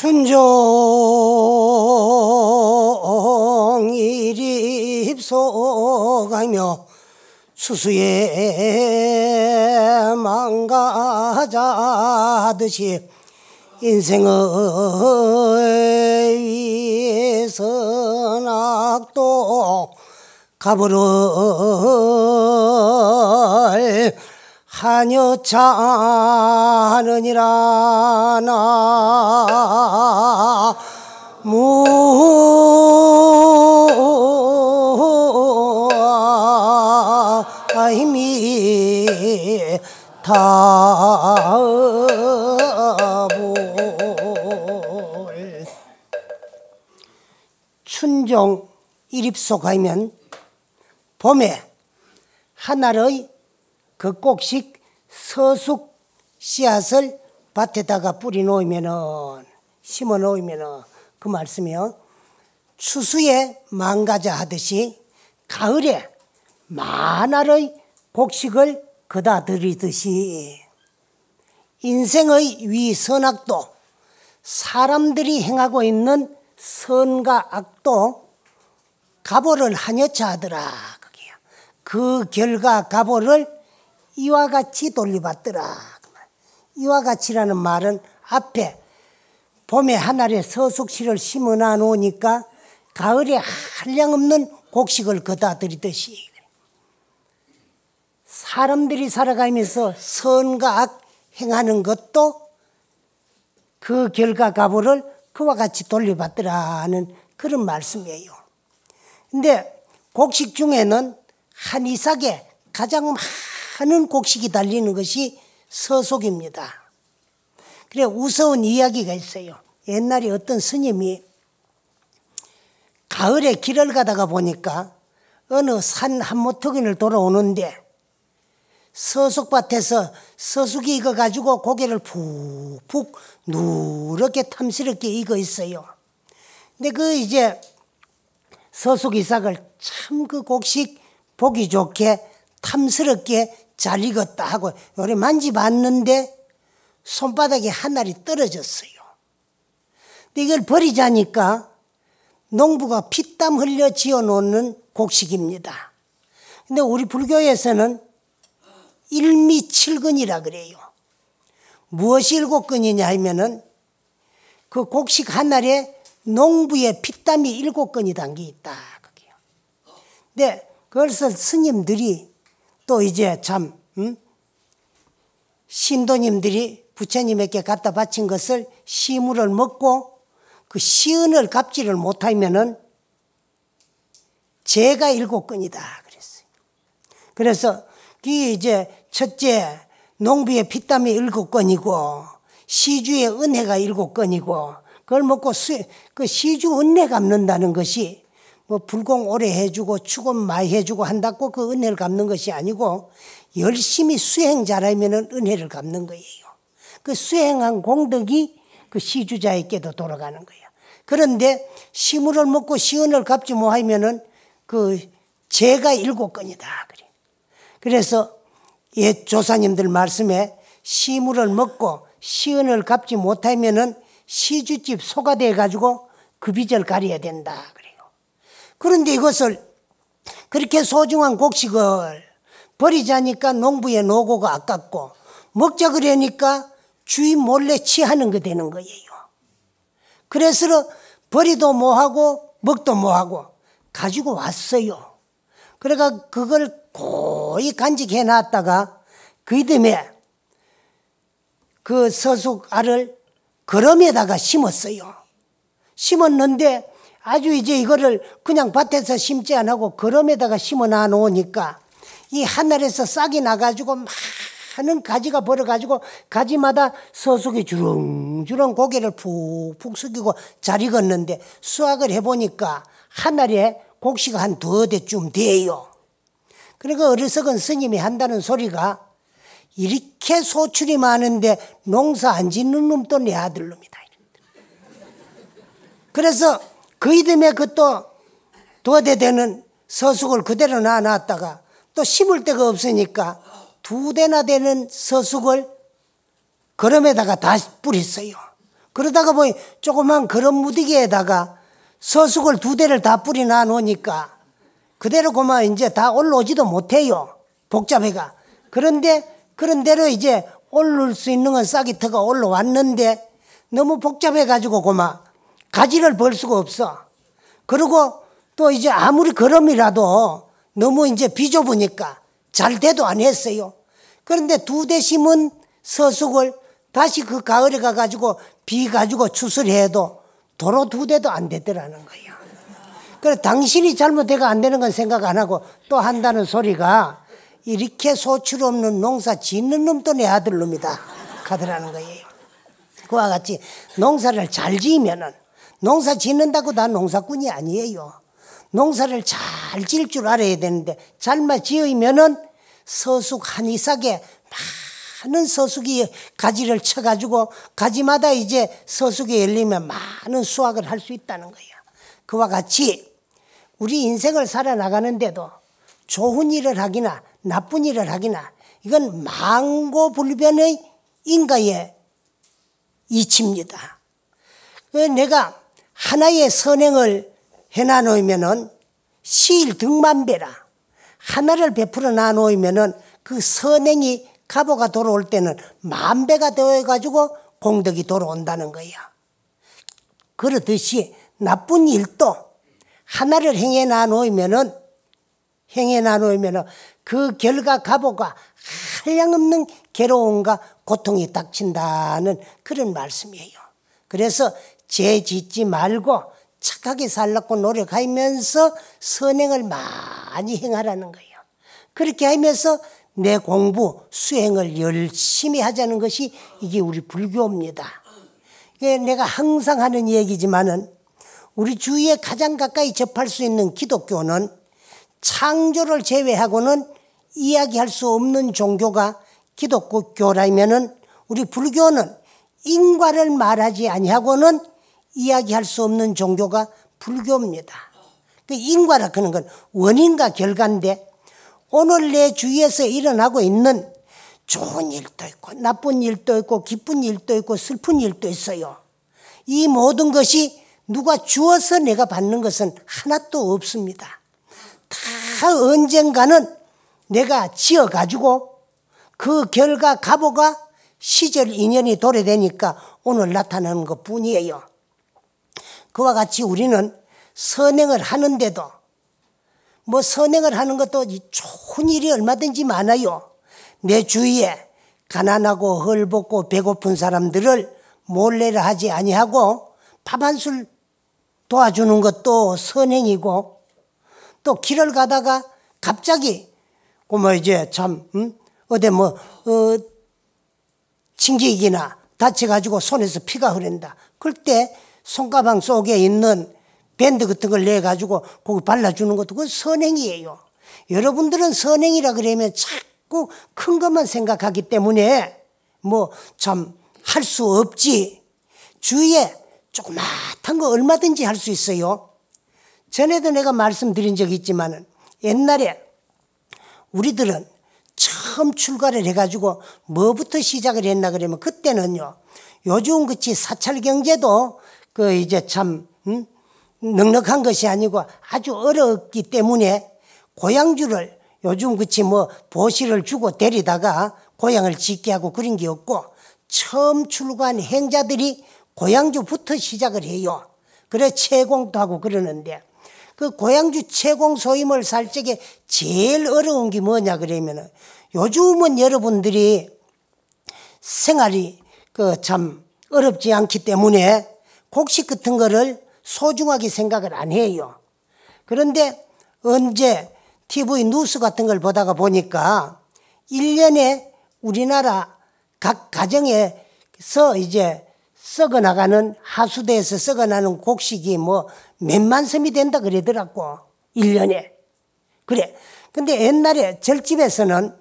춘종일이 휩소가며 수수에 망가자듯이 인생의 위선악도 가버를 하여차느니라 나무아이미타불. 춘종 일입소 가면 봄에 하나의 그 꼭씩 서숙 씨앗을 밭에다가 뿌리 놓으면은, 심어 놓으면은 그 말씀이요. 추수에 망가자 하듯이 가을에 만알의 곡식을 거다 들이듯이 인생의 위선악도, 사람들이 행하고 있는 선과 악도 가보를 하여차 하더라. 그 결과 가보를 이와 같이 돌려받더라. 이와 같이라는 말은 앞에 봄에 하늘에 서숙씨를 심어놔 놓으니까 가을에 한량없는 곡식을 거다 들이듯이 사람들이 살아가면서 선과 악 행하는 것도 그 결과 가보를 그와 같이 돌려받더라는 그런 말씀이에요. 근데 곡식 중에는 한 이삭에 가장 많은 곡식이 달리는 것이 서숙입니다. 그래 우스운 이야기가 있어요. 옛날에 어떤 스님이 가을에 길을 가다가 보니까 어느 산 한모터기를 돌아오는데 서숙밭에서 서숙이 익어가지고 고개를 푹푹 누렇게 탐스럽게 익어 있어요. 근데 그 이제 서숙 이삭을 참 그 곡식 보기 좋게 탐스럽게 잘 익었다 하고 요래 만져봤는데 손바닥에 하나리 떨어졌어요. 근데 이걸 버리자니까 농부가 피땀 흘려 지어놓는 곡식입니다. 근데 우리 불교에서는 일미칠근이라 그래요. 무엇이 7근이냐 하면은 그 곡식 하나에 농부의 피땀이 7근이 담겨 있다. 근데 그래서 스님들이 또 이제 참 신도님들이 부처님에게 갖다 바친 것을 시물을 먹고 그 시은을 갚지를 못하면은 죄가 7근이다 그랬어요. 그래서 이 이제 첫째 농부의 피땀이 7근이고 시주의 은혜가 7근이고 그걸 먹고 그 시주 은혜 갚는다는 것이 뭐 불공 오래 해주고 축원 많이 해주고 한다고 그 은혜를 갚는 것이 아니고 열심히 수행 잘하면 은혜를 갚는 거예요. 그 수행한 공덕이 그 시주자에게도 돌아가는 거예요. 그런데 시물을 먹고 시은을 갚지 못하면 그 죄가 7근이다 그래. 그래서 옛 조사님들 말씀에 시물을 먹고 시은을 갚지 못하면 시주집 소가 돼가지고 그 빚을 가려야 된다 그래요. 그런데 이것을 그렇게 소중한 곡식을 버리자니까 농부의 노고가 아깝고 먹자 그러니까 주인 몰래 취하는 거 되는 거예요. 그래서 버리도 못하고 먹도 못하고 가지고 왔어요. 그러니까 그걸 고이 간직해 놨다가 그 이듬해 그 서숙 알을 거름에다가 심었어요. 심었는데 아주 이제 이거를 그냥 밭에서 심지 안 하고 거름에다가 심어 놔 놓으니까 이 하늘에서 싹이 나가지고 많은 가지가 벌어가지고 가지마다 서숙이 주렁주렁 고개를 푹푹 숙이고 잘 익었는데 수확을 해보니까 하늘에 곡식이 한 2대쯤 돼요. 그러니까 어리석은 스님이 한다는 소리가 이렇게 소출이 많은데 농사 안 짓는 놈도 내 아들 놈이다. 그래서 그 이듬해 그 또 2대 되는 서숙을 그대로 놔놨다가 또 심을 데가 없으니까 2대나 되는 서숙을 거름에다가 다시 뿌렸어요. 그러다가 보니 조그만 그런 무디기에다가 서숙을 2대를 다 뿌리 놔 놓으니까 그대로 그만 이제 다 올라오지도 못해요. 복잡해가. 그런데 그런 대로 이제 올릴 수 있는 건 싹이터가 올라왔는데 너무 복잡해가지고 그만 가지를 벌 수가 없어. 그리고 또 이제 아무리 걸음이라도 너무 이제 비좁으니까 잘 돼도 안 했어요. 그런데 2대 심은 서숙을 다시 그 가을에 가가지고 비 가지고 추수해도 도로 2대도 안 되더라는 거예요. 그래서 당신이 잘못해가 안 되는 건 생각 안 하고 또 한다는 소리가 이렇게 소출 없는 농사 짓는 놈도 내 아들 놈이다 가더라는 거예요. 그와 같이 농사를 잘 지으면은 농사 짓는다고 다 농사꾼이 아니에요. 농사를 잘 지을 줄 알아야 되는데 잘만 지으면은 서숙 한 이삭에 많은 서숙이 가지를 쳐가지고 가지마다 이제 서숙이 열리면 많은 수확을 할 수 있다는 거예요. 그와 같이 우리 인생을 살아나가는데도 좋은 일을 하기나 나쁜 일을 하기나 이건 망고불변의 인과의 이치입니다. 내가 하나의 선행을 해놔놓으면은 시일 등만배라. 하나를 베풀어 놔놓으면은 그 선행이 가보가 돌아올 때는 10,000배가 되어가지고 공덕이 돌아온다는 거예요. 그렇듯이 나쁜 일도 하나를 행해 놔놓으면은 그 결과 가보가 한량없는 괴로움과 고통이 닥친다는 그런 말씀이에요. 그래서 죄 짓지 말고 착하게 살라고 노력하면서 선행을 많이 행하라는 거예요. 그렇게 하면서 내 공부, 수행을 열심히 하자는 것이 이게 우리 불교입니다. 내가 항상 하는 얘기지만은 우리 주위에 가장 가까이 접할 수 있는 기독교는 창조를 제외하고는 이야기할 수 없는 종교가 기독교라면은 우리 불교는 인과를 말하지 아니하고는 이야기할 수 없는 종교가 불교입니다. 그 인과라 하는 건 원인과 결과인데 오늘 내 주위에서 일어나고 있는 좋은 일도 있고 나쁜 일도 있고 기쁜 일도 있고 슬픈 일도 있어요. 이 모든 것이 누가 주어서 내가 받는 것은 하나도 없습니다. 다 언젠가는 내가 지어가지고 그 결과 가보가 시절 인연이 도래되니까 오늘 나타나는 것뿐이에요. 그와 같이 우리는 선행을 하는데도 뭐 선행을 하는 것도 좋은 일이 얼마든지 많아요. 내 주위에 가난하고 헐벗고 배고픈 사람들을 몰래라 하지 아니하고 밥 한 술 도와주는 것도 선행이고 또 길을 가다가 갑자기 뭐 이제 참 어디 뭐 칭직이나 다쳐가지고 손에서 피가 흐른다. 그럴 때 손가방 속에 있는 밴드 같은 걸 내가지고 거기 발라주는 것도 그건 선행이에요. 여러분들은 선행이라 그러면 자꾸 큰 것만 생각하기 때문에 뭐 참 할 수 없지. 주위에 조그마한 거 얼마든지 할 수 있어요. 전에도 내가 말씀드린 적이 있지만 옛날에 우리들은 처음 출가를 해가지고 뭐부터 시작을 했나 그러면 그때는요. 요즘 그치 사찰 경제도 그 이제 참 넉넉한 것이 아니고 아주 어렵기 때문에 고향주를 요즘 그치 뭐 보시를 주고 데리다가 고향을 짓게 하고 그런 게 없고 처음 출가한 행자들이 고향주부터 시작을 해요. 그래 채공도 하고 그러는데 그 고향주 채공 소임을 살 적에 제일 어려운 게 뭐냐 그러면은 요즘은 여러분들이 생활이 그 참 어렵지 않기 때문에 곡식 같은 거를 소중하게 생각을 안 해요. 그런데 언제 TV 뉴스 같은 걸 보다가 보니까 1년에 우리나라 각 가정에서 이제 썩어나가는 하수대에서 썩어나는 곡식이 뭐 몇만 섬이 된다 그러더라고 1년에. 그래. 근데 옛날에 절집에서는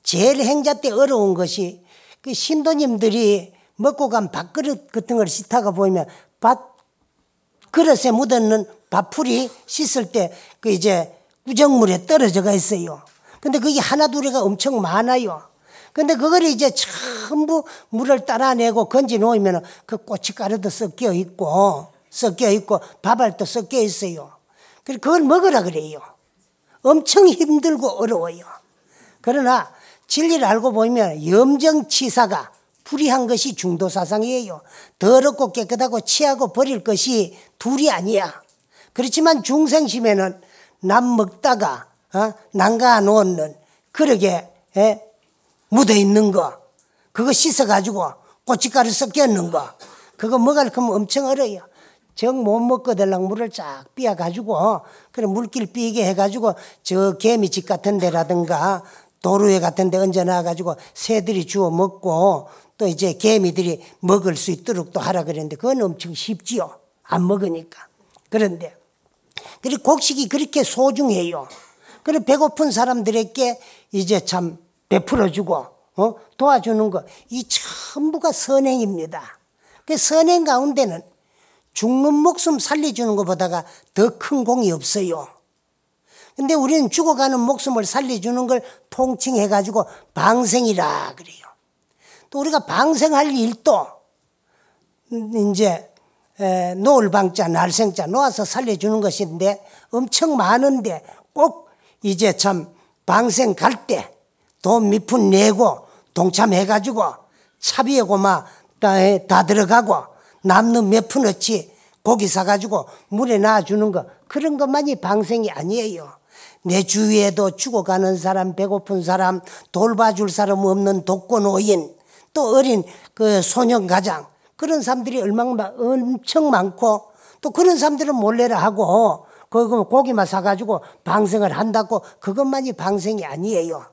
제일 행자 때 어려운 것이 그 신도님들이 먹고 간 밥그릇 같은 걸 씻다가 보면 밥그릇에 묻어있는 밥풀이 씻을 때 그 이제 우정물에 떨어져가 있어요. 근데 그게 하나 둘이가 엄청 많아요. 근데 그걸 이제 전부 물을 따라내고 건져 놓으면 그 고춧가루도 섞여 있고 밥알도 섞여 있어요. 그래서 그걸 먹으라 그래요. 엄청 힘들고 어려워요. 그러나 진리를 알고 보면 염정치사가 불의한 것이 중도사상이에요. 더럽고 깨끗하고 취하고 버릴 것이 둘이 아니야. 그렇지만 중생심에는 남 먹다가 난가 놓는 그러게 묻어 있는 거, 그거 씻어가지고 고춧가루 섞여 있는 거, 그거 먹을 거면 엄청 어려요. 정 못 먹거들랑 물을 쫙 삐어가지고 그런 물길 삐게 해가지고 저 개미집 같은 데라든가 도로에 같은 데 얹어놔가지고 새들이 주워 먹고 또 이제 개미들이 먹을 수 있도록 또 하라 그랬는데 그건 엄청 쉽지요. 안 먹으니까. 그런데 그리고 곡식이 그렇게 소중해요. 그리고 배고픈 사람들에게 이제 참 베풀어주고 도와주는 거, 이 전부가 선행입니다. 그 선행 가운데는 죽는 목숨 살려주는 것보다가 더 큰 공이 없어요. 근데 우리는 죽어가는 목숨을 살려주는 걸 통칭해가지고 방생이라 그래요. 또 우리가 방생할 일도 이제 놓을 방자 날생자 놓아서 살려주는 것인데 엄청 많은데 꼭 이제 참 방생 갈 때 돈 몇 푼 내고 동참해가지고 차비에 고마 다 들어가고 남는 몇 푼어치 고기 사가지고 물에 놔주는 거, 그런 것만이 방생이 아니에요. 내 주위에도 죽어가는 사람, 배고픈 사람, 돌봐줄 사람 없는 독거노인, 또 어린 그 소년 가장, 그런 사람들이 엄청 많고, 또 그런 사람들은 몰래라 하고 고기만 사가지고 방생을 한다고 그것만이 방생이 아니에요.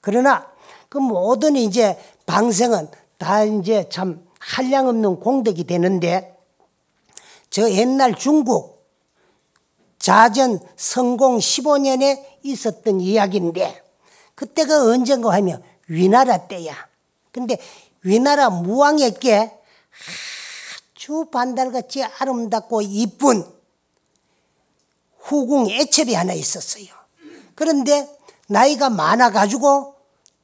그러나 그 모든 이제 방생은 다 이제 참 한량없는 공덕이 되는데, 저 옛날 중국 자전 성공 15년에 있었던 이야기인데, 그때가 언젠가 하면 위나라 때야. 근데 위나라 무왕에게 아주 반달같이 아름답고 이쁜 후궁 애첩이 하나 있었어요. 그런데 나이가 많아가지고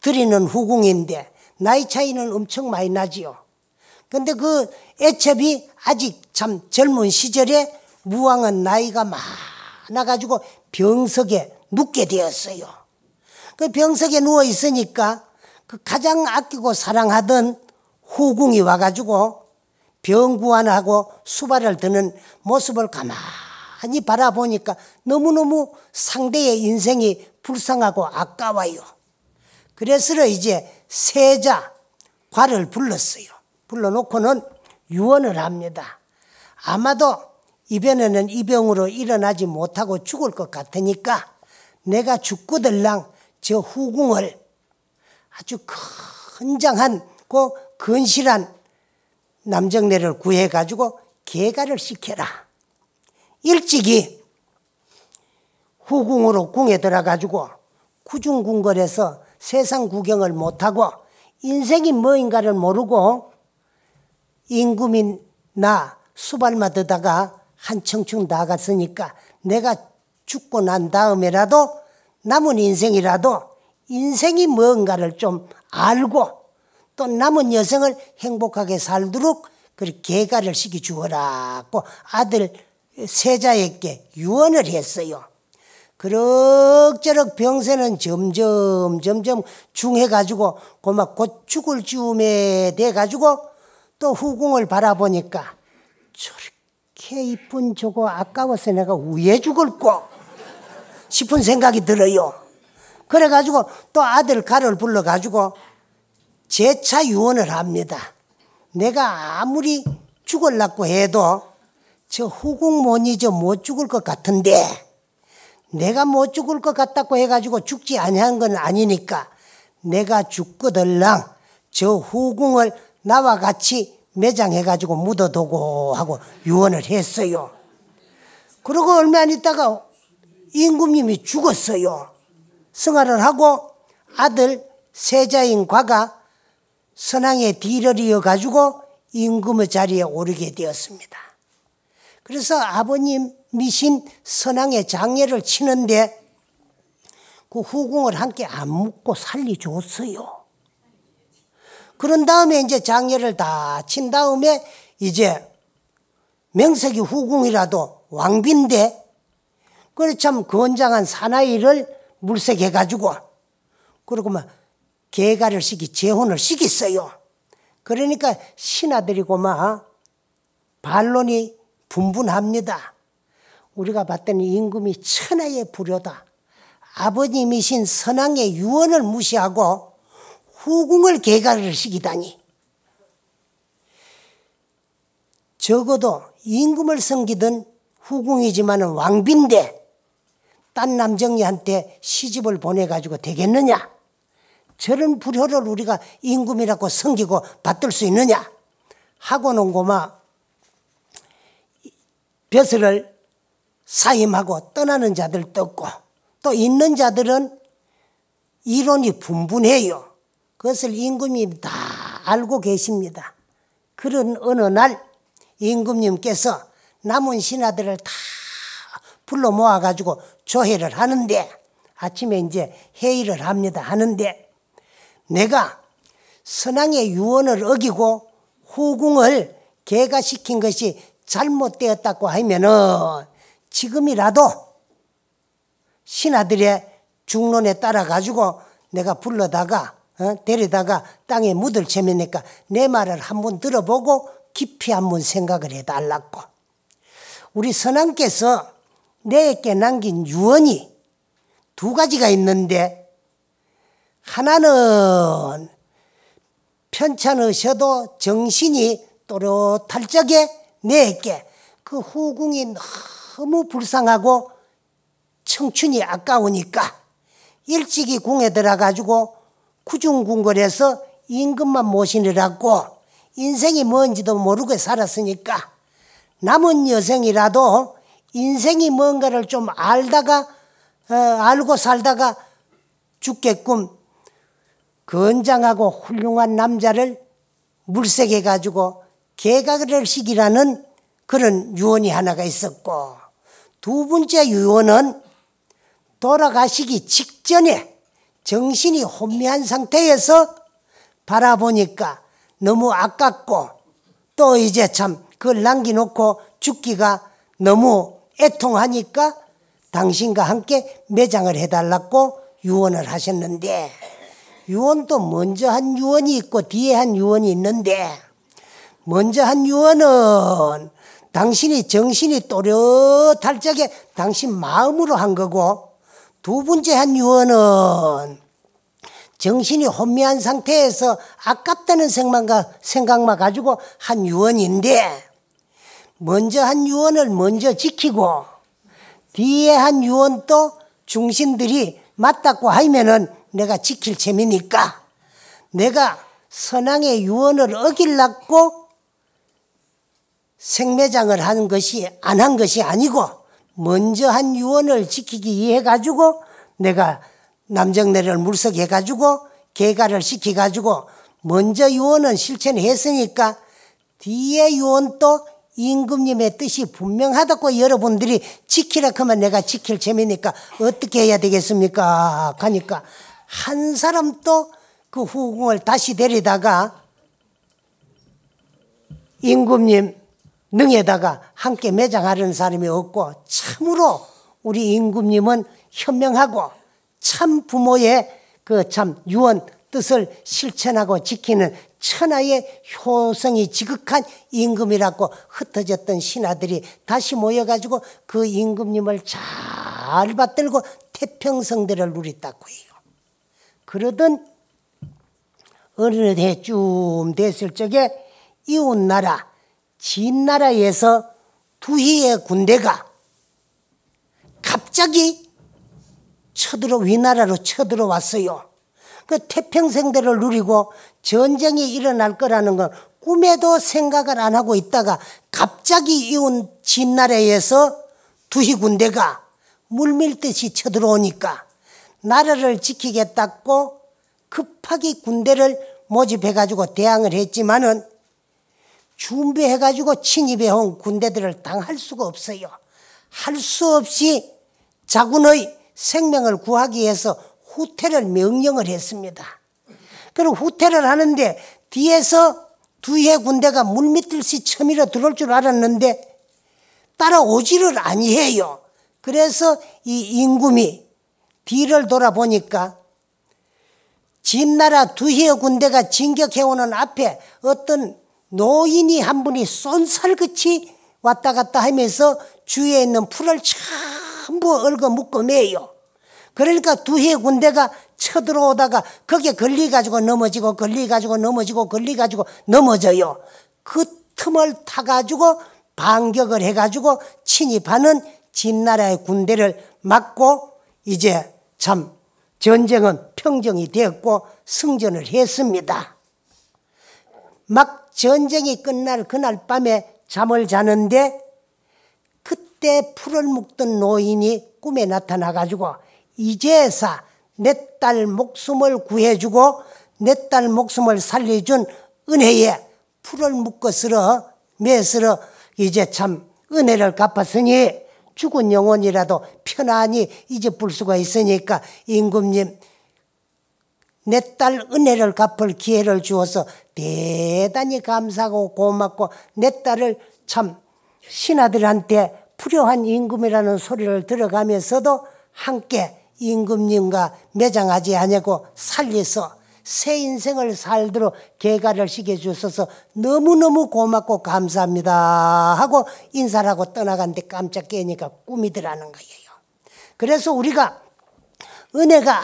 드리는 후궁인데 나이 차이는 엄청 많이 나지요. 근데 그 애첩이 아직 참 젊은 시절에 무왕은 나이가 많아가지고 병석에 눕게 되었어요. 그 병석에 누워 있으니까 그 가장 아끼고 사랑하던 후궁이 와가지고 병구안하고 수발을 드는 모습을 가만히 바라보니까 너무너무 상대의 인생이 불쌍하고 아까워요. 그래서 이제 세자 과를 불렀어요. 불러놓고는 유언을 합니다. 아마도 이번에는 이 병으로 일어나지 못하고 죽을 것 같으니까 내가 죽고들랑 저 후궁을 아주 건장한 그 건실한 남정네를 구해가지고 계가를 시켜라. 일찍이 후궁으로 궁에 들어가지고 구중궁궐에서 세상 구경을 못하고 인생이 뭐인가를 모르고 임금인 나 수발만 듣다가 한청춘 나갔으니까 내가 죽고 난 다음에라도 남은 인생이라도 인생이 뭔가를 좀 알고 또 남은 여생을 행복하게 살도록 그렇게 계가를 시켜주어라고 아들 세자에게 유언을 했어요. 그럭저럭 병세는 점점 중해가지고 고막 곧 죽을 즈음에 돼가지고 또 후궁을 바라보니까 저렇게 이쁜 저거 아까워서 내가 왜 죽을꼬 싶은 생각이 들어요. 그래가지고 또 아들 가를 불러가지고 재차 유언을 합니다. 내가 아무리 죽을라고 해도 저 후궁 못 잊어 못 죽을 것 같은데 내가 못 죽을 것 같다고 해가지고 죽지 아니한 건 아니니까 내가 죽거들랑 저 후궁을 나와 같이 매장해가지고 묻어두고 하고 유언을 했어요. 그러고 얼마 안 있다가 임금님이 죽었어요. 승하를 하고 아들 세자인 과가 선왕의 뒤를 이어가지고 임금의 자리에 오르게 되었습니다. 그래서 아버님이신 선왕의 장례를 치는데 그 후궁을 함께 안 묻고 살려줬어요. 그런 다음에 이제 장례를 다 친 다음에 이제 명색이 후궁이라도 왕비인데, 그래 참 건장한 사나이를 물색해가지고, 그리고 막 계가를 재혼을 시켰어요. 그러니까 신하들이고 막 반론이 분분합니다. 우리가 봤더니 임금이 천하의 불효다. 아버님이신 선왕의 유언을 무시하고 후궁을 계가를 시키다니. 적어도 임금을 섬기던 후궁이지만 왕비인데 딴 남정이한테 시집을 보내가지고 되겠느냐? 저런 불효를 우리가 임금이라고 섬기고 받들 수 있느냐? 하고는 고마 벼슬을 사임하고 떠나는 자들도 없고, 또 있는 자들은 이론이 분분해요. 그것을 임금님이 다 알고 계십니다. 그런 어느 날 임금님께서 남은 신하들을 다 불러 모아가지고 조회를 하는데, 아침에 이제 회의를 합니다. 하는데, 내가 선왕의 유언을 어기고 후궁을 계가시킨 것이 잘못되었다고 하면은 지금이라도 신하들의 중론에 따라 가지고 내가 불러다가 데려다가 땅에 묻을 채미니까 내 말을 한번 들어보고 깊이 한번 생각을 해달라고. 우리 선왕께서 내게 남긴 유언이 두 가지가 있는데, 하나는 편찮으셔도 정신이 또렷할 적에 내게 그 후궁이 너무 불쌍하고 청춘이 아까우니까 일찍이 궁에 들어가지고 구중궁궐에서 임금만 모시느라고 인생이 뭔지도 모르고 살았으니까 남은 여생이라도 인생이 뭔가를 좀 알고 살다가 죽게끔 건장하고 훌륭한 남자를 물색해가지고 계가를 시키라는 그런 유언이 하나가 있었고, 두 번째 유언은 돌아가시기 직전에 정신이 혼미한 상태에서 바라보니까 너무 아깝고, 또 이제 참 그걸 남겨놓고 죽기가 너무 애통하니까 당신과 함께 매장을 해달라고 유언을 하셨는데, 유언도 먼저 한 유언이 있고 뒤에 한 유언이 있는데, 먼저 한 유언은 당신이 정신이 또렷할 적에 당신 마음으로 한 거고, 두 번째 한 유언은 정신이 혼미한 상태에서 아깝다는 생각만 가지고 한 유언인데, 먼저 한 유언을 먼저 지키고 뒤에 한 유언도 중신들이 맞다고 하면은 내가 지킬 셈이니까, 내가 선왕의 유언을 어기려고 생매장을 안 한 것이 아니고 먼저 한 유언을 지키기 위해 가지고 내가 남정네를 물색해 가지고 계가를 시켜 가지고 먼저 유언은 실천했으니까 뒤에 유언도 임금님의 뜻이 분명하다고 여러분들이 지키라 하면 내가 지킬 셈이니까 어떻게 해야 되겠습니까? 하니까 한 사람도 그 후궁을 다시 데리다가 임금님 능에다가 함께 매장하려는 사람이 없고, 참으로 우리 임금님은 현명하고 참 부모의 그 참 유언 뜻을 실천하고 지키는 천하의 효성이 지극한 임금이라고 흩어졌던 신하들이 다시 모여가지고 그 임금님을 잘 받들고 태평성대를 누렸다고 해요. 그러던 어느 해쯤 됐을 적에 이웃나라 진나라에서 두희의 군대가 갑자기 위나라로 쳐들어왔어요. 그 태평성대를 누리고 전쟁이 일어날 거라는 건 꿈에도 생각을 안 하고 있다가 갑자기 이웃 진나라에서 두희 군대가 물밀듯이 쳐들어오니까 나라를 지키겠다고 급하게 군대를 모집해가지고 대항을 했지만은 준비해가지고 침입해온 군대들을 당할 수가 없어요. 할 수 없이 자군의 생명을 구하기 위해서 후퇴를 명령을 했습니다. 그리고 후퇴를 하는데 뒤에서 두해 군대가 물밀듯이 쳐밀어 들어올 줄 알았는데 따라오지를 아니해요. 그래서 이 임금이 뒤를 돌아보니까 진나라 두해 군대가 진격해오는 앞에 어떤 노인이 한 분이 쏜살같이 왔다 갔다 하면서 주위에 있는 풀을 전부 얽어 묶어 매요. 그러니까 두해 군대가 쳐들어오다가 거기에 걸려가지고 넘어지고 걸려가지고 넘어지고 걸려가지고 넘어져요. 그 틈을 타가지고 반격을 해가지고 침입하는 진나라의 군대를 막고 이제 참 전쟁은 평정이 되었고 승전을 했습니다. 막 전쟁이 끝날 그날 밤에 잠을 자는데 그때 풀을 묶던 노인이 꿈에 나타나가지고 이제사 내 딸 목숨을 구해주고 내 딸 목숨을 살려준 은혜에 풀을 묶었으러 매스러 이제 참 은혜를 갚았으니 죽은 영혼이라도 편안히 잊어볼 수가 있으니까 임금님 내 딸 은혜를 갚을 기회를 주어서 대단히 감사하고 고맙고 내 딸을 참 신하들한테 불효한 임금이라는 소리를 들어가면서도 함께 임금님과 매장하지 아니하고 살려서 새 인생을 살도록 계가를 시켜주셔서 너무너무 고맙고 감사합니다 하고 인사를 하고 떠나갔는데 깜짝 깨니까 꿈이더라는 거예요. 그래서 우리가 은혜가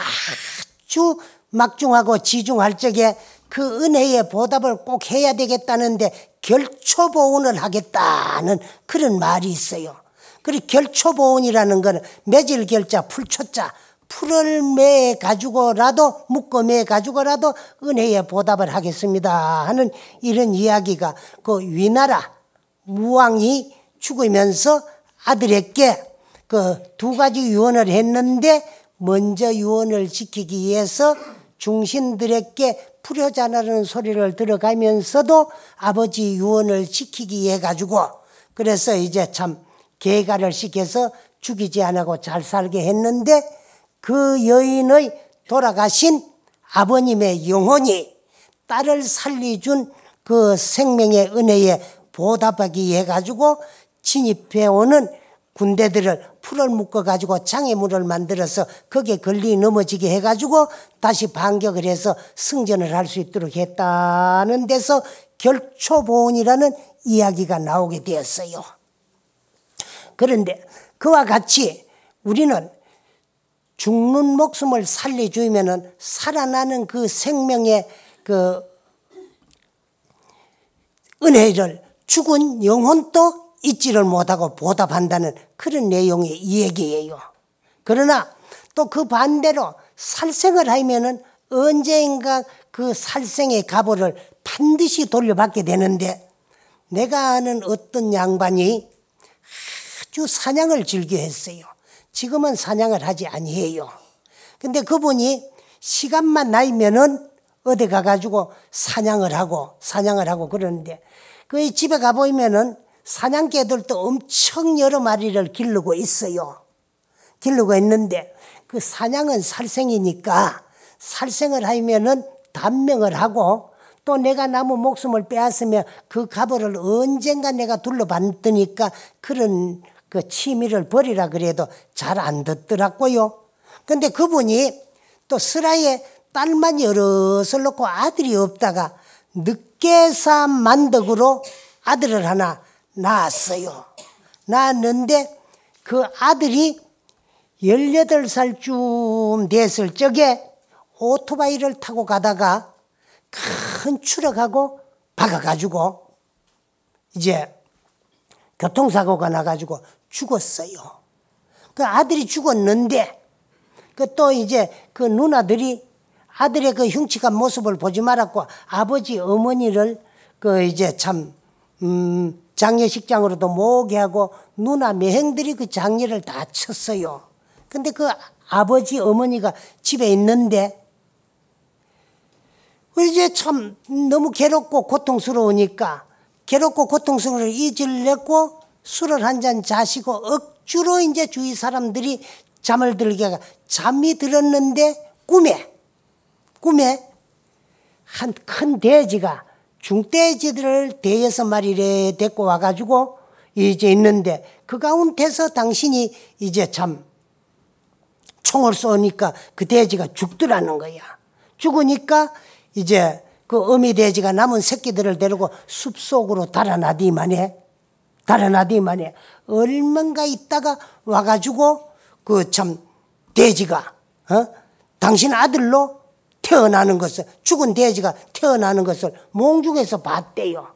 아주 막중하고 지중할 적에 그 은혜의 보답을 꼭 해야 되겠다는데 결초보온을 하겠다는 그런 말이 있어요. 그리고 결초보온이라는 거는 매질 결자 풀초자 풀을 매 가지고라도 묶어 매 가지고라도 은혜의 보답을 하겠습니다 하는 이런 이야기가 그 위나라 무왕이 죽으면서 아들에게 그 두 가지 유언을 했는데 먼저 유언을 지키기 위해서 중신들에게 풀효자라는 소리를 들어가면서도 아버지 유언을 지키기 위해 가지고 그래서 이제 참 계가를 시켜서 죽이지 않고 잘 살게 했는데 그 여인의 돌아가신 아버님의 영혼이 딸을 살려준 그 생명의 은혜에 보답하기 위해 가지고 진입해오는 군대들을 풀을 묶어가지고 장애물을 만들어서 거기에 걸리 넘어지게 해가지고 다시 반격을 해서 승전을 할 수 있도록 했다는 데서 결초보온이라는 이야기가 나오게 되었어요. 그런데 그와 같이 우리는 죽는 목숨을 살려주면은 살아나는 그 생명의 그 은혜를 죽은 영혼도 잊지를 못하고 보답한다는 그런 내용의 이 얘기예요. 그러나 또 그 반대로 살생을 하면은 언젠가 그 살생의 값을 반드시 돌려받게 되는데 내가 아는 어떤 양반이 아주 사냥을 즐겨 했어요. 지금은 사냥을 하지 아니해요. 근데 그분이 시간만 나면은 어디 가가지고 사냥을 하고 그러는데 그 집에 가보면은 사냥개들도 엄청 여러 마리를 기르고 있어요. 기르고 있는데 그 사냥은 살생이니까 살생을 하면은 단명을 하고 또 내가 나무 목숨을 빼앗으면 그 값을 언젠가 내가 둘러받으니까 그런 그 취미를 버리라 그래도 잘 안 듣더라고요. 근데 그분이 또 슬하에 딸만 여럿을 놓고 아들이 없다가 늦게사 만덕으로 아들을 하나 낳았어요. 낳았는데 그 아들이 18살쯤 됐을 적에 오토바이를 타고 가다가 큰 추락하고 박아가지고 이제 교통사고가 나가지고 죽었어요. 그 아들이 죽었는데 그 또 이제 그 누나들이 아들의 그 흉측한 모습을 보지 말았고 아버지 어머니를 그 이제 참 장례식장으로도 모게하고 누나 매행들이 그 장례를 다 쳤어요. 근데 그 아버지 어머니가 집에 있는데 이제 참 너무 괴롭고 고통스러우니까 괴롭고 고통스러움을 잊으려고 술을 한 잔 자시고 억지로 이제 주위 사람들이 잠을 들게 잠이 들었는데 꿈에 한 큰 돼지가 중돼지들을 5-6마리를 데리고 와가지고 이제 있는데 그 가운데서 당신이 이제 참 총을 쏘니까 그 돼지가 죽더라는 거야. 죽으니까 이제 그 어미 돼지가 남은 새끼들을 데리고 숲속으로 달아나디만해. 얼마가 있다가 와가지고 그 참 돼지가 당신 아들로 태어나는 것을, 죽은 돼지가 태어나는 것을 몽중에서 봤대요.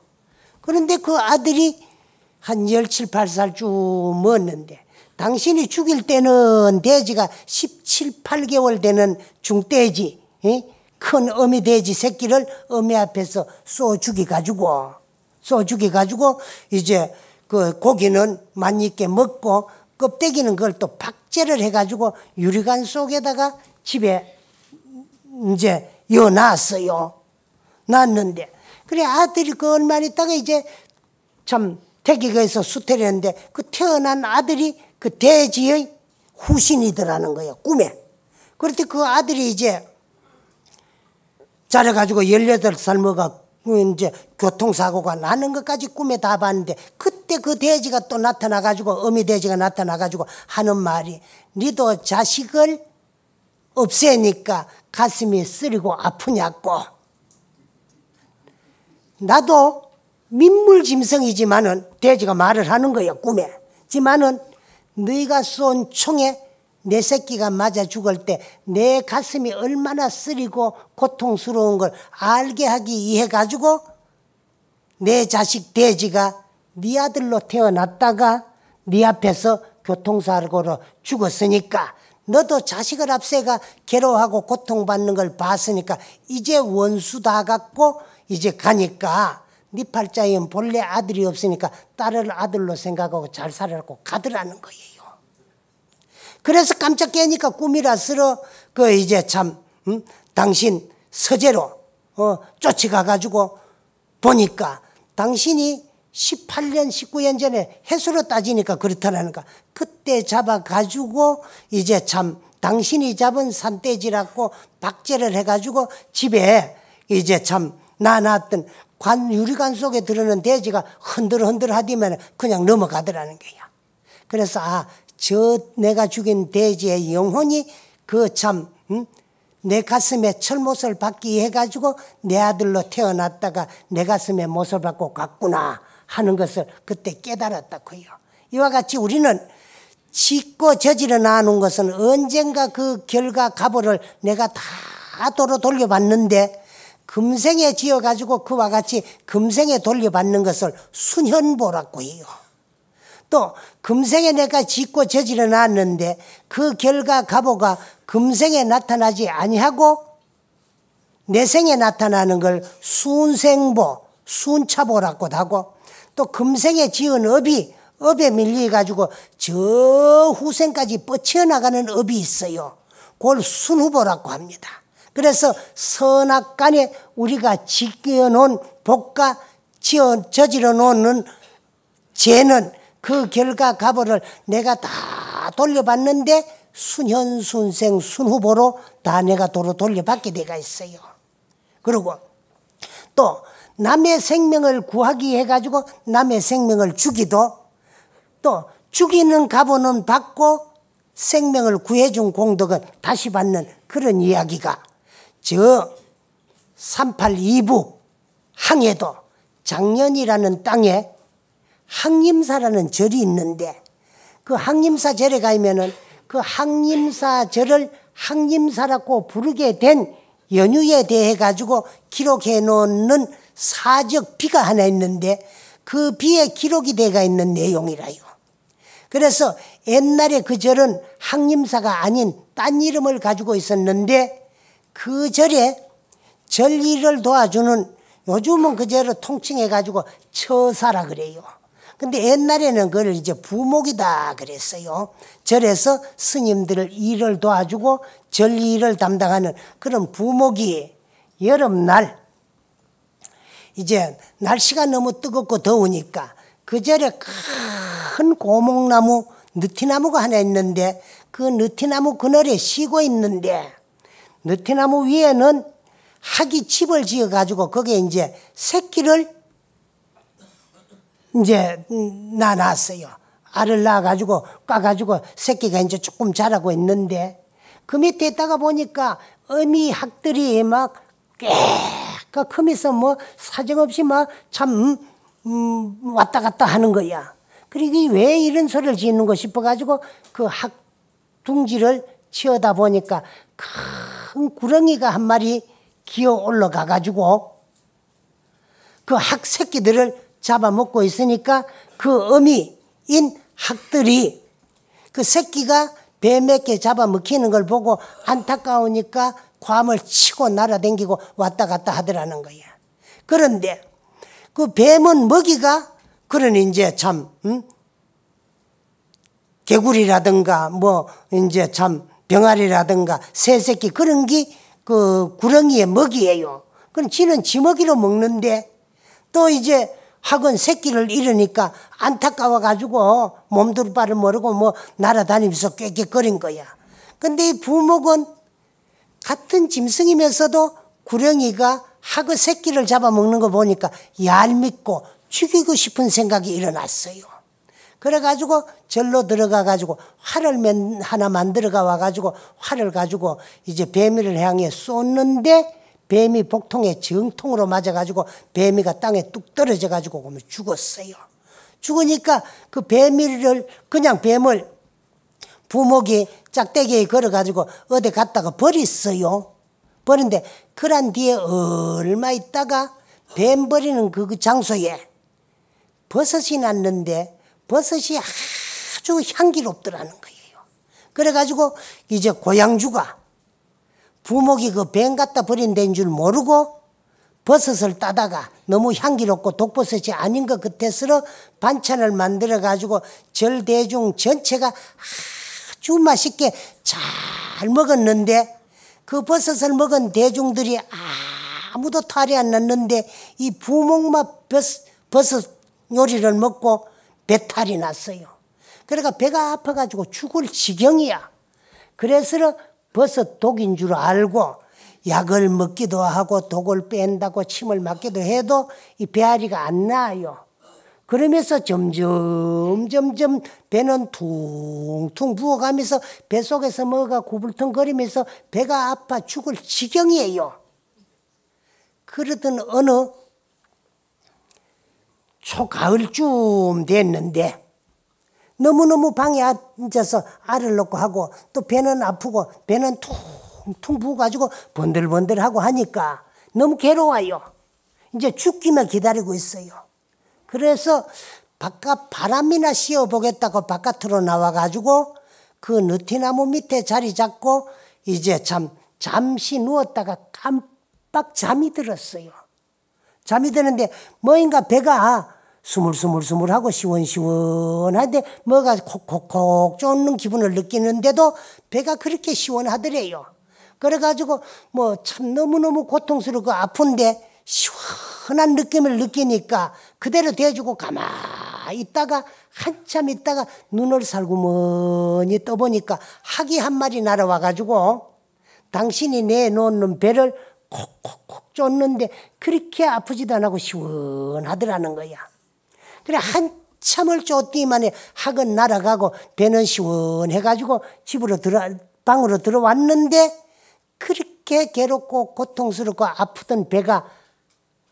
그런데 그 아들이 한 17, 18살쯤 먹었는데 당신이 죽일 때는 돼지가 17, 8개월 되는 중돼지, 큰 어미 돼지 새끼를 어미 앞에서 쏘 죽여가지고 이제 그 고기는 맛있게 먹고 껍데기는 그걸 또 박제를 해가지고 유리관 속에다가 집에 이제 놨어요. 놨는데 그래 아들이 그 얼마 있다가 이제 참 태기가에서 수태를 했는데 그 태어난 아들이 그 돼지의 후신이더라는 거예요. 꿈에. 그런데 그 아들이 이제 자라가지고 18살 먹어 이제 교통사고가 나는 것까지 꿈에 다 봤는데 그때 그 돼지가 또 나타나가지고 어미 돼지가 나타나가지고 하는 말이 니도 자식을 없애니까 가슴이 쓰리고 아프냐고. 나도 민물짐승이지만은 돼지가 말을 하는 거예요. 꿈에. 지만은 너희가 쏜 총에 내 새끼가 맞아 죽을 때 내 가슴이 얼마나 쓰리고 고통스러운 걸 알게 하기 위해 가지고 내 자식 돼지가 네 아들로 태어났다가 네 앞에서 교통사고로 죽었으니까 너도 자식을 앞세가 괴로워하고 고통받는 걸 봤으니까 이제 원수 다 갖고 이제 가니까 네 팔자에 본래 아들이 없으니까 딸을 아들로 생각하고 잘 살아라고 가더라는 거예요. 그래서 깜짝 깨니까 꿈이라서 그 이제 참 당신 서재로 쫓아가가지고 보니까 당신이 18년 19년 전에 해수로 따지니까 그렇다라는 거. 그때 잡아가지고 이제 참 당신이 잡은 산돼지라고 박제를 해가지고 집에 이제 참 놔놨던 유리관 속에 들어오는 돼지가 흔들흔들 하디면 그냥 넘어가더라는 거야. 그래서 저 내가 죽인 돼지의 영혼이 그 참 내 가슴에 철못을 받기 해가지고 내 아들로 태어났다가 내 가슴에 못을 받고 갔구나 하는 것을 그때 깨달았다고요. 이와 같이 우리는 짓고 저지러 나눈 것은 언젠가 그 결과 가보를 내가 다 도로 돌려받는데 금생에 지어가지고 그와 같이 금생에 돌려받는 것을 순현보라고 해요. 또 금생에 내가 짓고 저지러 놨는데 그 결과 가보가 금생에 나타나지 아니하고 내 생에 나타나는 걸 순생보, 순차보라고도 하고 또 금생에 지은 업에 밀려가지고 저 후생까지 뻗쳐나가는 업이 있어요. 그걸 순후보라고 합니다. 그래서 선악간에 우리가 지어놓은 복과 저지러 놓는 죄는 그 결과 가보를 내가 다 돌려받는데 순현, 순생, 순후보로 다 내가 도로 돌려받게 돼가 있어요. 그리고 또 남의 생명을 구하기 해가지고 남의 생명을 죽이도 또 죽이는 가보는 받고 생명을 구해준 공덕은 다시 받는 그런 이야기가 저 382부 항해도 장년이라는 땅에 항림사라는 절이 있는데 그 항림사 절에 가면은 그 항림사 절을 항림사라고 부르게 된 연유에 대해 가지고 기록해 놓는 사적 비가 하나 있는데 그 비에 기록이 되어 있는 내용이라요. 그래서 옛날에 그 절은 항림사가 아닌 딴 이름을 가지고 있었는데 그 절에 절 일을 도와주는 요즘은 그 절을 통칭해 가지고 처사라 그래요. 근데 옛날에는 그걸 이제 부목이다 그랬어요. 절에서 스님들을 일을 도와주고 절 일을 담당하는 그런 부목이 여름날 이제 날씨가 너무 뜨겁고 더우니까 그 절에 큰 고목나무 느티나무가 하나 있는데 그 느티나무 그늘에 쉬고 있는데 느티나무 위에는 학이 집을 지어 가지고 거기에 이제 새끼를 이제 낳았어요. 알을 낳아 가지고 까 가지고 새끼가 이제 조금 자라고 있는데 그 밑에 있다가 보니까 어미 학들이 막 꽤가 크면서 뭐 사정없이 막 참 왔다 갔다 하는 거야. 그리고 왜 이런 소리를 짓는 거 싶어 가지고 그 학 둥지를 치어다 보니까 큰 구렁이가 한 마리 기어 올라가 가지고 그 학 새끼들을 잡아먹고 있으니까 그 어미인 학들이 그 새끼가 뱀에게 잡아먹히는 걸 보고 안타까우니까 괌을 치고 날아다니고 왔다 갔다 하더라는 거야. 그런데 그 뱀은 먹이가 그러니 이제 참 개구리라든가 뭐 이제 참 병아리라든가 새새끼 그런 게 그 구렁이의 먹이예요. 그럼 지는 지 먹이로 먹는데 또 이제 학은 새끼를 잃으니까 안타까워 가지고 몸둘 바를 모르고 뭐 날아다니면서 꾀꾀거린 거야. 근데 이 부목은 같은 짐승이면서도 구렁이가 학의 새끼를 잡아먹는 거 보니까 얄밉고 죽이고 싶은 생각이 일어났어요. 그래가지고 절로 들어가 가지고 활을 하나 만들어가 와가지고 활을 가지고 이제 뱀이를 향해 쏘는데 뱀이 복통에 정통으로 맞아가지고 뱀이가 땅에 뚝 떨어져가지고 죽었어요. 죽으니까 그 뱀이를 그냥 뱀을 부목이 짝대기에 걸어가지고 어디 갔다가 버렸어요. 버린데 그런 뒤에 얼마 있다가 뱀 버리는 그 장소에 버섯이 났는데 버섯이 아주 향기롭더라는 거예요. 그래가지고 이제 고양주가 부목이 그 뱀 갖다 버린 데인 줄 모르고 버섯을 따다가 너무 향기롭고 독버섯이 아닌 것 같아서 반찬을 만들어 가지고 절 대중 전체가 아주 맛있게 잘 먹었는데 그 버섯을 먹은 대중들이 아무도 탈이 안 났는데 이 부목만 버섯 요리를 먹고 배탈이 났어요. 그러니까 배가 아파가지고 죽을 지경이야. 그래서 버섯 독인 줄 알고 약을 먹기도 하고 독을 뺀다고 침을 맞기도 해도 이 배앓이가 안 나아요. 그러면서 점점 배는 퉁퉁 부어가면서 뱃속에서 뭐가 구불텅거리면서 배가 아파 죽을 지경이에요. 그러던 어느 초가을쯤 됐는데 너무너무 방에 앉아서 알을 넣고 하고 또 배는 아프고 배는 퉁퉁 부어가지고 번들번들하고 하니까 너무 괴로워요. 이제 죽기만 기다리고 있어요. 그래서 바깥 바람이나 씌워보겠다고 바깥으로 나와가지고 그 느티나무 밑에 자리 잡고 이제 잠시 누웠다가 깜빡 잠이 들었어요. 잠이 드는데 뭐인가 배가 스물스물하고 시원시원한데 뭐가 콕콕콕 쫓는 기분을 느끼는데도 배가 그렇게 시원하더래요. 그래가지고 뭐 참 너무너무 고통스럽고 아픈데 시원한 느낌을 느끼니까 그대로 대주고 가만히 있다가 한참 있다가 눈을 살구머니 떠보니까 학이 한 마리 날아와가지고 당신이 내놓는 배를 콕콕콕 쫓는데 그렇게 아프지도 않고 시원하더라는 거야. 그래 한참을 쫓더니만에 학은 날아가고 배는 시원해가지고 방으로 들어왔는데 그렇게 괴롭고 고통스럽고 아프던 배가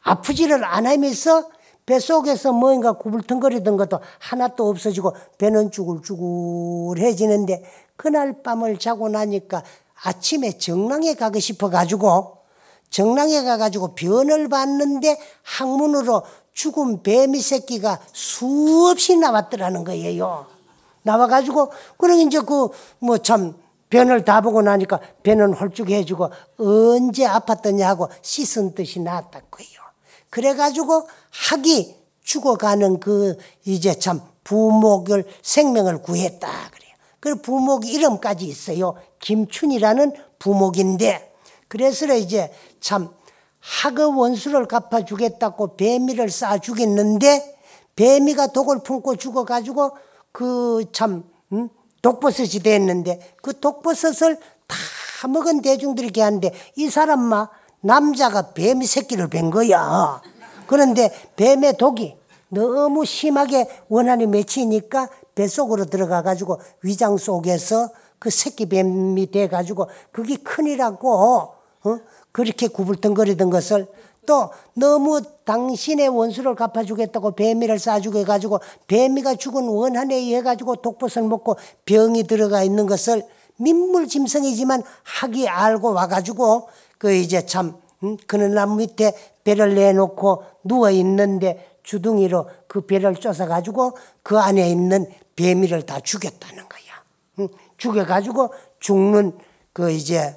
아프지를 않으면서 뱃속에서 뭔가 구불텅거리던 것도 하나도 없어지고 배는 쭈글쭈글해지는데 그날 밤을 자고 나니까 아침에 정랑에 가고 싶어가지고 정랑에 가가지고 변을 봤는데 항문으로 죽은 뱀이 새끼가 수없이 나왔더라는 거예요. 나와가지고 그러니 이제 변을 다 보고 나니까 배는 홀쭉해지고 언제 아팠더냐 하고 씻은 듯이 나았다고요. 그래가지고 학이 죽어가는 이제 부목을 생명을 구했다 그래요. 그 부목 이름까지 있어요. 김춘이라는 부목인데 그래서 이제 학의 원수를 갚아주겠다고 뱀이를 쏴 죽였는데 뱀이가 독을 품고 죽어가지고 독버섯이 됐는데 그 독버섯을 다 먹은 대중들이 걔한테 이 사람마 남자가 뱀 새끼를 뵌 거야. 그런데 뱀의 독이 너무 심하게 원한에 맺히니까 뱃속으로 들어가가지고 위장 속에서 그 새끼 뱀이 돼가지고 그게 큰이라고 그렇게 구불덩거리던 것을 또 너무 당신의 원수를 갚아주겠다고 뱀이를 쏴주게 해가지고 뱀이가 죽은 원한에 의해 가지고 독봇을 먹고 병이 들어가 있는 것을 민물짐승이지만 학이 알고 와가지고 그 이제 참 그늘나무 밑에 배를 내놓고 누워 있는데 주둥이로 그 배를 쫓아가지고 그 안에 있는 뱀이를 다 죽였다는 거야. 죽여가지고 죽는 그 이제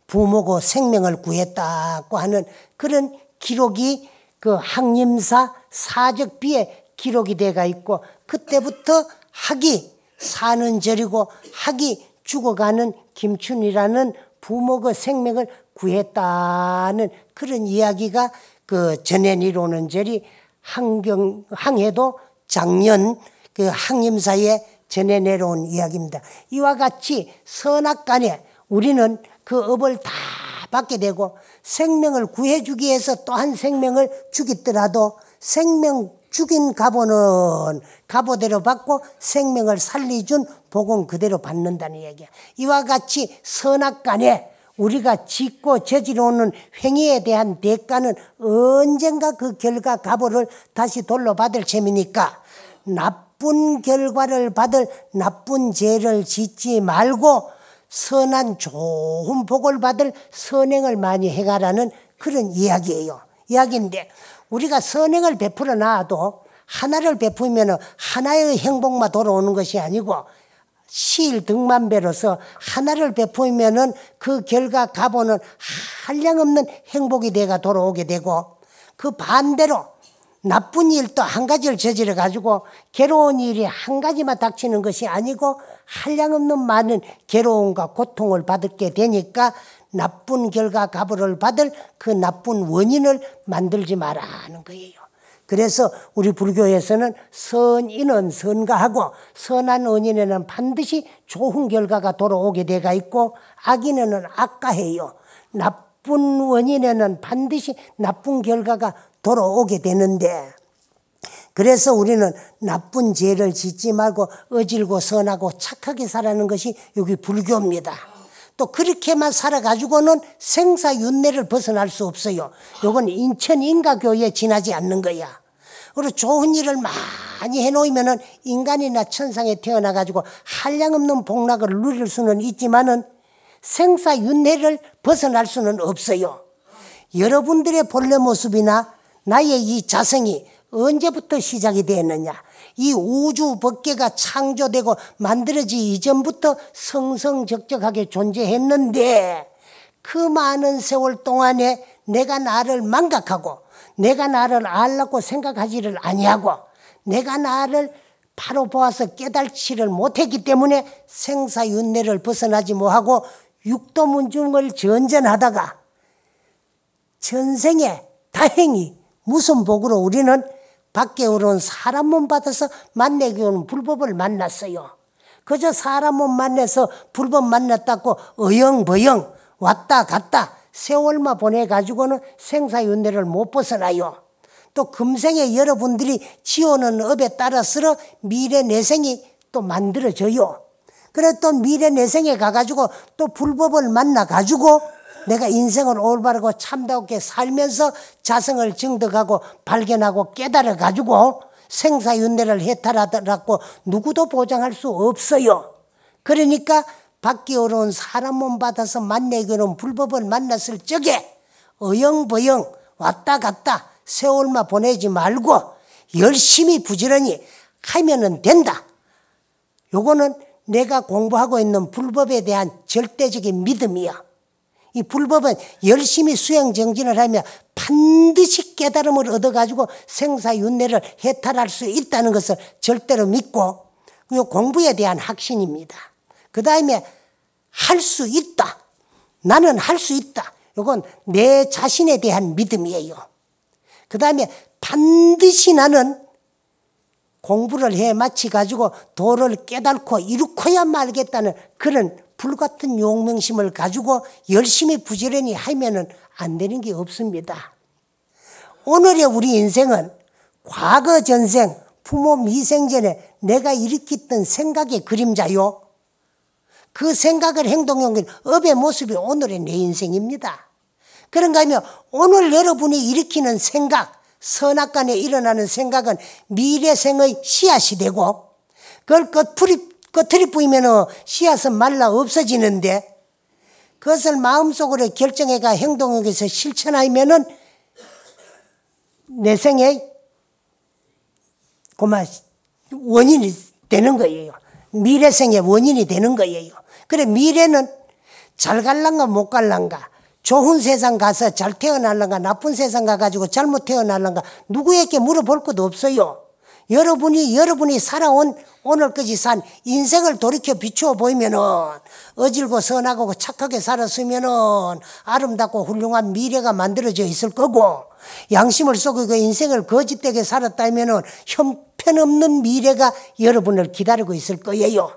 부모고 생명을 구했다고 하는 그런 기록이 그 항림사 사적비에 기록이 돼가 있고 그때부터 학이 사는 절이고 학이 죽어가는 김춘이라는 부모의 생명을 구했다는 그런 이야기가 그 전해 이루는 절이 항해도 작년 그 항림사에 전해 내려온 이야기입니다. 이와 같이 선악간에 우리는 그 업을 다 받게 되고 생명을 구해주기 위해서 또 한 생명을 죽이더라도 생명 죽인 갑오는 갑오대로 받고 생명을 살리준 복은 그대로 받는다는 얘기야. 이와 같이 선악간에 우리가 짓고 저지르는 행위에 대한 대가는 언젠가 그 결과 갑오를 다시 돌려받을 셈이니까 나쁜 결과를 받을 나쁜 죄를 짓지 말고 선한 좋은 복을 받을 선행을 많이 행하라는 그런 이야기예요. 이야기인데 우리가 선행을 베풀어 놔도 하나를 베풀면 하나의 행복만 돌아오는 것이 아니고 시일 등만배로서 하나를 베풀면 그 결과 갑오는 한량없는 행복이 돼가 돌아오게 되고 그 반대로 나쁜 일도 한 가지를 저지러 가지고 괴로운 일이 한 가지만 닥치는 것이 아니고 한량없는 많은 괴로움과 고통을 받게 되니까 나쁜 결과 갑오를 받을 그 나쁜 원인을 만들지 말라는 거예요. 그래서 우리 불교에서는 선인은 선가하고 선한 원인에는 반드시 좋은 결과가 돌아오게 돼가 있고 악인은 악가해요. 나쁜 원인에는 반드시 나쁜 결과가 돌아오게 되는데 그래서 우리는 나쁜 죄를 짓지 말고 어질고 선하고 착하게 살아가는 것이 여기 불교입니다. 또 그렇게만 살아가지고는 생사윤회를 벗어날 수 없어요. 이건 인천인가교에 지나지 않는 거야. 그리고 좋은 일을 많이 해놓으면 인간이나 천상에 태어나가지고 한량없는 복락을 누릴 수는 있지만은 생사윤회를 벗어날 수는 없어요. 여러분들의 본래 모습이나 나의 이 자성이 언제부터 시작이 되었느냐. 이 우주 법계가 창조되고 만들어지기 이전부터 성성적적하게 존재했는데 그 많은 세월 동안에 내가 나를 망각하고 내가 나를 알라고 생각하지를 아니하고 내가 나를 바로 보아서 깨달지를 못했기 때문에 생사윤회를 벗어나지 못하고 육도문중을 전전하다가 전생에 다행히 무슨 복으로 우리는 밖에 오른 사람 몸 받아서 만나게 오는 불법을 만났어요. 그저 사람 몸 만나서 불법 만났다고 어영버영 왔다 갔다 세월만 보내가지고는 생사윤회를 못 벗어나요. 또 금생에 여러분들이 지어오는 업에 따라서 미래 내생이 또 만들어져요. 그래 또 미래 내생에 가가지고 또 불법을 만나가지고 내가 인생을 올바르고 참다롭게 살면서 자성을 증득하고 발견하고 깨달아가지고 생사윤회를 해탈하더라고 누구도 보장할 수 없어요. 그러니까 밖에 오른 사람 몸 받아서 만나게 오는 불법을 만났을 적에 어영버영 왔다 갔다 세월만 보내지 말고 열심히 부지런히 하면은 된다. 요거는 내가 공부하고 있는 불법에 대한 절대적인 믿음이야. 이 불법은 열심히 수행정진을 하면 반드시 깨달음을 얻어가지고 생사윤회를 해탈할 수 있다는 것을 절대로 믿고 이 공부에 대한 확신입니다. 그 다음에 할 수 있다. 나는 할 수 있다. 이건 내 자신에 대한 믿음이에요. 그 다음에 반드시 나는 공부를 해 마치가지고 도를 깨달고 이루고야 말겠다는 그런 불같은 용맹심을 가지고 열심히 부지런히 하면은 안 되는 게 없습니다. 오늘의 우리 인생은 과거 전생, 부모 미생전에 내가 일으켰던 생각의 그림자요. 그 생각을 행동한 업의 모습이 오늘의 내 인생입니다. 그런가 하면 오늘 여러분이 일으키는 생각, 선악간에 일어나는 생각은 미래생의 씨앗이 되고 그걸 꺼트리 뿌리면 씨앗은 말라 없어지는데 그것을 마음속으로 결정해가 행동에서 실천하면은 내 생의 원인이 되는 거예요. 미래생의 원인이 되는 거예요. 그래 미래는 잘 갈란가 못 갈란가, 좋은 세상 가서 잘 태어날란가 나쁜 세상 가가지고 잘못 태어날란가 누구에게 물어볼 것도 없어요. 여러분이 살아온 오늘까지 산 인생을 돌이켜 비추어 보이면은 어질고 선하고 착하게 살았으면은 아름답고 훌륭한 미래가 만들어져 있을 거고, 양심을 속이고 인생을 거짓되게 살았다면은 형편없는 미래가 여러분을 기다리고 있을 거예요.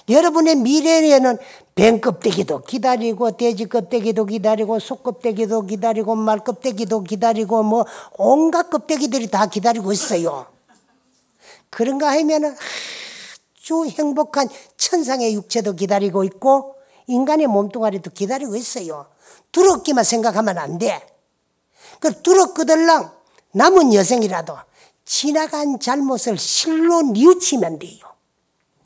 여러분의 미래에는 뱀 껍데기도 기다리고 돼지 껍데기도 기다리고 소 껍데기도 기다리고 말 껍데기도 기다리고 뭐 온갖 껍데기들이 다 기다리고 있어요. 그런가 하면은 아주 행복한 천상의 육체도 기다리고 있고 인간의 몸뚱아리도 기다리고 있어요. 두렵기만 생각하면 안 돼. 그 두렵거들랑 남은 여생이라도 지나간 잘못을 실로 뉘우치면 돼요.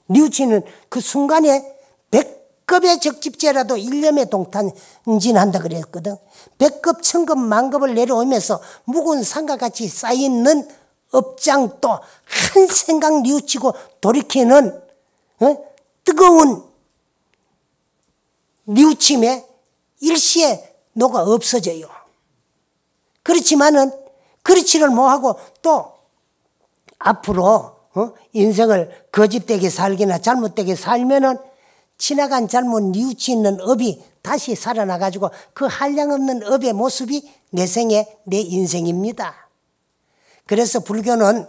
뉘우치는 그 순간에 100급의 적집죄라도 1년에 동탄진한다 그랬거든. 100급, 1000급, 만급을 내려오면서 묵은 산과 같이 쌓이는 업장도 한 생각 뉘우치고 돌이키는 뜨거운 뉘우침에 일시에 녹아 없어져요. 그렇지만은 그렇지를 못하고 또 앞으로 인생을 거짓되게 살기나 잘못되게 살면은 지나간 잘못 뉘우치는 업이 다시 살아나가지고 그 한량없는 업의 모습이 내 생의 내 인생입니다. 그래서 불교는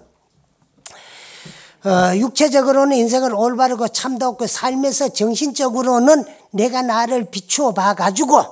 육체적으로는 인생을 올바르고 참다없고 살면서 정신적으로는 내가 나를 비추어 봐가지고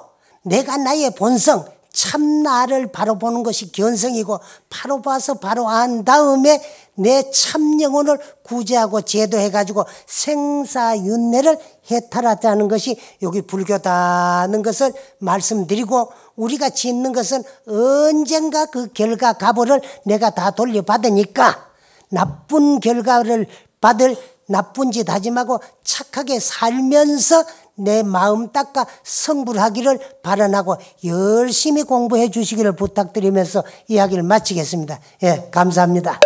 내가 나의 본성 참 나를 바로 보는 것이 견성이고 바로 봐서 바로 안 다음에 내 참 영혼을 구제하고 제도해가지고 생사윤회를 해탈하자는 것이 여기 불교다는 것을 말씀드리고, 우리가 짓는 것은 언젠가 그 결과 값을 내가 다 돌려받으니까 나쁜 결과를 받을 나쁜 짓 하지 말고 착하게 살면서 내 마음 닦아 성불하기를 발언하고 열심히 공부해 주시기를 부탁드리면서 이야기를 마치겠습니다. 예, 감사합니다.